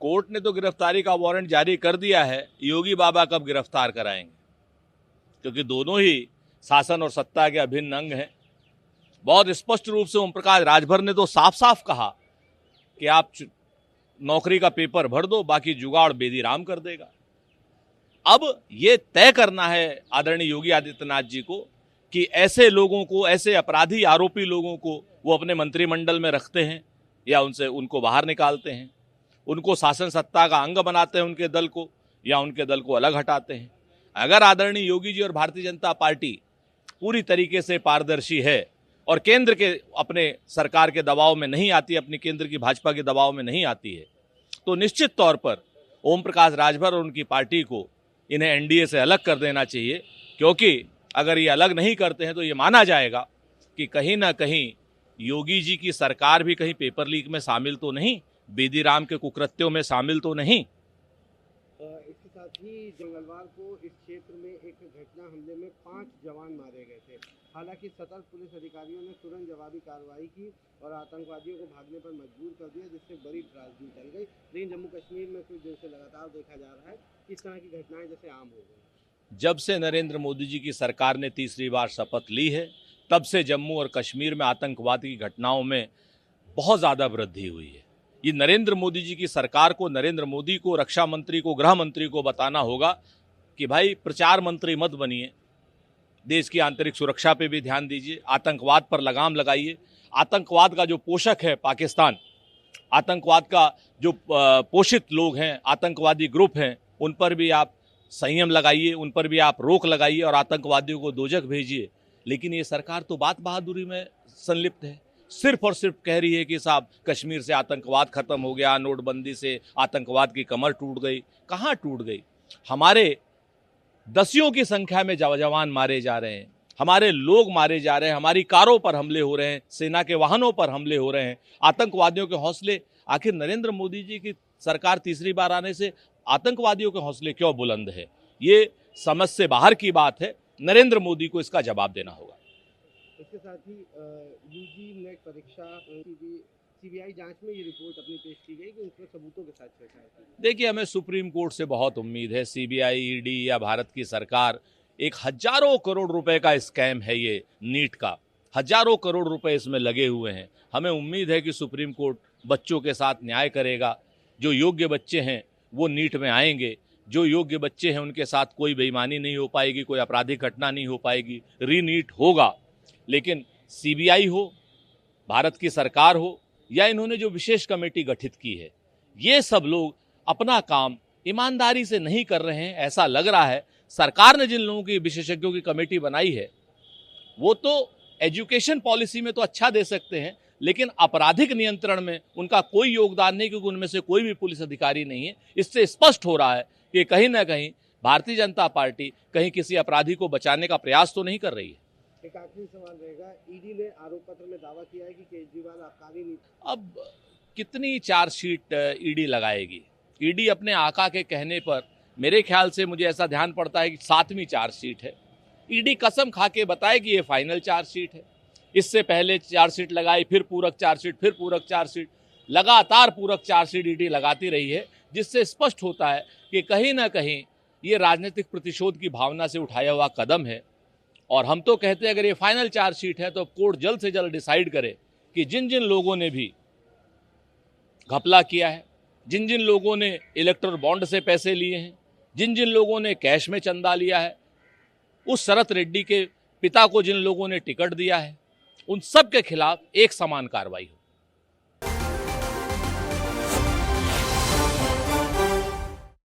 Court ने तो गिरफ्तारी का वारंट जारी कर दिया है, योगी बाबा कब गिरफ्तार कराएंगे? क्योंकि दोनों ही शासन और सत्ता के अभिन्न अंग हैं। बहुत स्पष्ट रूप से ओम प्रकाश राजभर ने तो साफ साफ कहा कि आप नौकरी का पेपर भर दो, बाकी जुगाड़ बेदी राम कर देगा। अब ये तय करना है आदरणीय योगी आदित्यनाथ जी को कि ऐसे लोगों को, ऐसे अपराधी आरोपी लोगों को वो अपने मंत्रिमंडल में रखते हैं या उनको बाहर निकालते हैं, उनको शासन सत्ता का अंग बनाते हैं उनके दल को, या उनके दल को अलग हटाते हैं। अगर आदरणीय योगी जी और भारतीय जनता पार्टी पूरी तरीके से पारदर्शी है और केंद्र के अपने सरकार के दबाव में नहीं आती, अपनी केंद्र की भाजपा के दबाव में नहीं आती है, तो निश्चित तौर पर ओम प्रकाश राजभर और उनकी पार्टी को इन्हें एनडीए से अलग कर देना चाहिए। क्योंकि अगर ये अलग नहीं करते हैं तो ये माना जाएगा कि कहीं ना कहीं योगी जी की सरकार भी कहीं पेपर लीक में शामिल तो नहीं, बेदी राम के कुकृत्यों में शामिल तो नहीं। इसके साथ ही मंगलवार को इस क्षेत्र में एक घटना हमले में 5 जवान मारे गए थे। हालांकि सतर्क पुलिस अधिकारियों ने तुरंत जवाबी कार्रवाई की और आतंकवादियों को भागने पर मजबूर कर दिया, जिससे बड़ी त्रासदी टल गई। लेकिन जम्मू कश्मीर में कुछ दिन से लगातार देखा जा रहा है इस तरह की घटनाएं जैसे आम हो गई। जब से नरेंद्र मोदी जी की सरकार ने तीसरी बार शपथ ली है, तब से जम्मू और कश्मीर में आतंकवाद की घटनाओं में बहुत ज़्यादा वृद्धि हुई है। ये नरेंद्र मोदी जी की सरकार को, नरेंद्र मोदी को, रक्षा मंत्री को, गृह मंत्री को बताना होगा कि भाई प्रचार मंत्री मत बनिए, देश की आंतरिक सुरक्षा पे भी ध्यान दीजिए, आतंकवाद पर लगाम लगाइए। आतंकवाद का जो पोषक है पाकिस्तान, आतंकवाद का जो पोषित लोग हैं, आतंकवादी ग्रुप हैं, उन पर भी आप संयम लगाइए, उन पर भी आप रोक लगाइए और आतंकवादियों को दोजख भेजिए। लेकिन ये सरकार तो बात बहादुरी में संलिप्त है, सिर्फ और सिर्फ कह रही है कि साहब कश्मीर से आतंकवाद खत्म हो गया, नोटबंदी से आतंकवाद की कमर टूट गई। कहाँ टूट गई? हमारे दसियों की संख्या में जवान मारे जा रहे हैं, हमारे लोग मारे जा रहे हैं, हमारी कारों पर हमले हो रहे हैं, सेना के वाहनों पर हमले हो रहे हैं। आतंकवादियों के हौसले, आखिर नरेंद्र मोदी जी की सरकार तीसरी बार आने से आतंकवादियों के हौसले क्यों बुलंद है? ये समझ से बाहर की बात है। नरेंद्र मोदी को इसका जवाब देना होगा। इसके साथ ही यूजी नेट परीक्षा सीबीआई जांच में ये रिपोर्ट अपनी पेश की गई कि उसमें सबूतों के साथ छेड़छाड़ की। देखिए, हमें सुप्रीम कोर्ट से बहुत उम्मीद है। सीबीआई, ईडी या भारत की सरकार, एक हजारों करोड़ रुपए का स्कैम है ये नीट का, हजारों करोड़ रुपए इसमें लगे हुए हैं। हमें उम्मीद है कि सुप्रीम कोर्ट बच्चों के साथ न्याय करेगा। जो योग्य बच्चे हैं वो नीट में आएंगे, जो योग्य बच्चे हैं उनके साथ कोई बेईमानी नहीं हो पाएगी, कोई आपराधिक घटना नहीं हो पाएगी, रीनीट होगा। लेकिन सीबीआई हो, भारत की सरकार हो, या इन्होंने जो विशेष कमेटी गठित की है, ये सब लोग अपना काम ईमानदारी से नहीं कर रहे हैं, ऐसा लग रहा है। सरकार ने जिन लोगों की, विशेषज्ञों की कमेटी बनाई है, वो तो एजुकेशन पॉलिसी में तो अच्छा दे सकते हैं, लेकिन आपराधिक नियंत्रण में उनका कोई योगदान नहीं, क्योंकि उनमें से कोई भी पुलिस अधिकारी नहीं है। इससे स्पष्ट हो रहा है कि कहीं ना कहीं भारतीय जनता पार्टी कहीं किसी अपराधी को बचाने का प्रयास तो नहीं कर रही है। एक आखिरी सवाल रहेगा, ईडी ने आरोप पत्र में दावा किया है कि केजरीवाल आबकारी नीति। अब कितनी चार्जशीट ईडी लगाएगी? ईडी अपने आका के कहने पर, मेरे ख्याल से मुझे ऐसा ध्यान पड़ता है कि 7वीं चार्जशीट है। ईडी कसम खा के बताए कि ये फाइनल चार्जशीट है। इससे पहले चार्जशीट लगाई, फिर पूरक चार्जशीट, फिर पूरक चार्जशीट, लगातार पूरक चार्जशीट ईडी लगाती रही है, जिससे स्पष्ट होता है कि कहीं ना कहीं ये राजनीतिक प्रतिशोध की भावना से उठाया हुआ कदम है। और हम तो कहते हैं अगर ये फाइनल चार्जशीट है तो कोर्ट जल्द से जल्द डिसाइड करे कि जिन जिन लोगों ने भी घपला किया है, जिन जिन लोगों ने इलेक्टोरल बॉन्ड से पैसे लिए हैं, जिन जिन लोगों ने कैश में चंदा लिया है, उस शरत रेड्डी के पिता को जिन लोगों ने टिकट दिया है, उन सब के खिलाफ एक समान कार्रवाई हो।